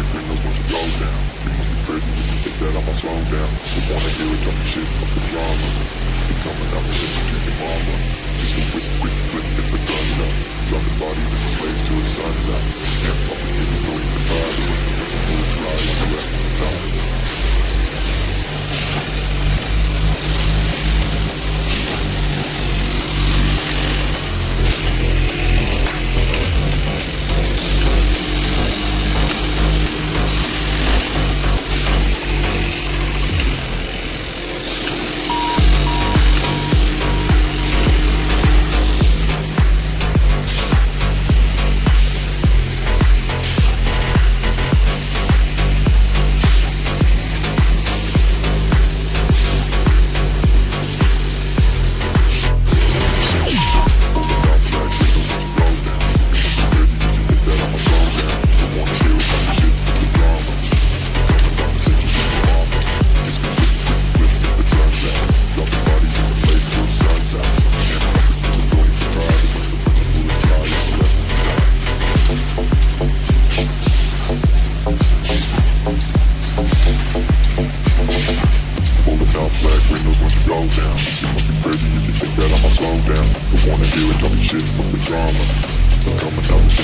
black windows once you go down. You must be crazy if you think that I'ma slow down. Don't wanna hear it, talking shit, fuck the drama. You coming out with this shit, your mama. Just a quick, quick flip, get the guns up. Dropping bodies in the place till the sun's out. Can't fucking get it, don't even try to. Move fly on the left, down. Crazy if you think that I'ma slow down. Don't wanna hear it, talking shit, fuck the drama. I'm coming out